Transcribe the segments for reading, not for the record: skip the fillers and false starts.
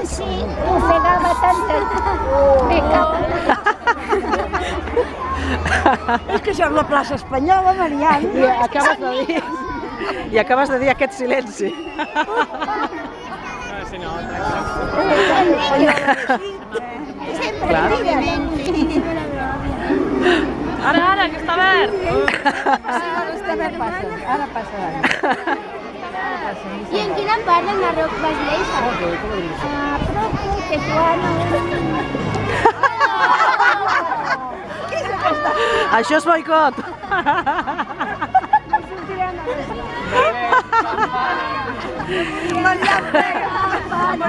silenci ofegava tanta... És que això és la plaça Espanyola, Marian. I acabes de dir aquest silenci. Clar. Ara, que està verd! Ara passa. I en quina part del Marroc vas néixer? A prop de Tetuano. Això és boicot.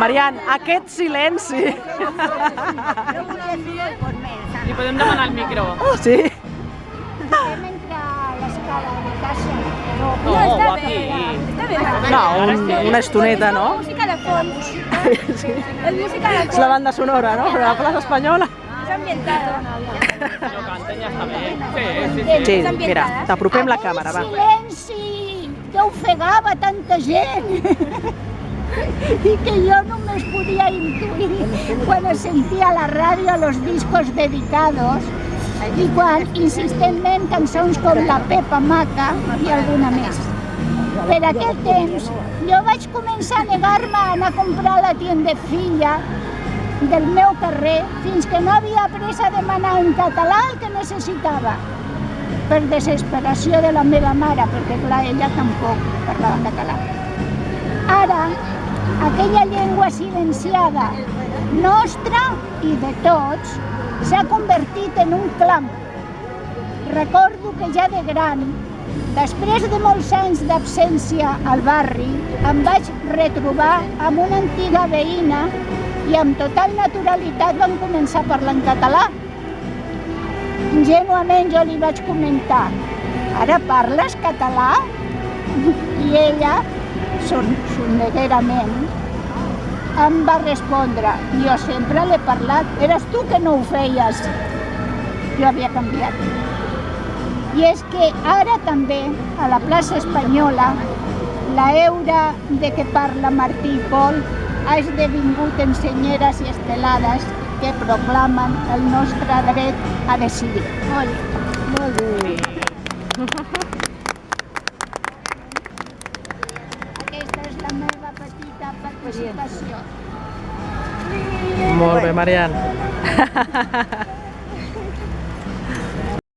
Marian, aquest silenci. Li podem demanar el micro. Sí? Vam entrar a l'escala de casa. No, aquí. No, una estoneta, no? Música de fons. Sí. És música de És la banda sonora, no? De la plaça Espanyola. És ambientada. No canten, ja està bé. Sí. Sí, mira, t'apropem la càmera, va. Silenci, que ofegava tanta gent. I que jo només podia intuir quan es sentia a la ràdio los discos dedicados i quan insistentment cançons com la Pepa Maca i alguna més. Per aquell temps jo vaig començar a negar-me a anar a comprar a la tiendecilla del meu carrer fins que no havia après a demanar en català el que necessitava. Per desesperació de la meva mare, perquè clar, ella tampoc parlava català. Ara, aquella llengua silenciada, nostra i de tots, s'ha convertit en un clam. Recordo que ja de gran, després de molts anys d'absència al barri, em vaig retrobar amb una antiga veïna i amb total naturalitat vam començar a parlar en català. Ingenuament jo li vaig comentar: "Ara parles català?" I ella, sorneguerament, em va respondre: "Jo sempre l'he parlat, eres tu que no ho feies." Jo havia canviat. I és que ara també, a la plaça Espanyola, la heura de què parla Martí i Pol ha esdevingut en senyeres i estelades que proclamen el nostre dret a decidir. Molt bé. Aquesta és la meva petita participació. Molt bé, Marian.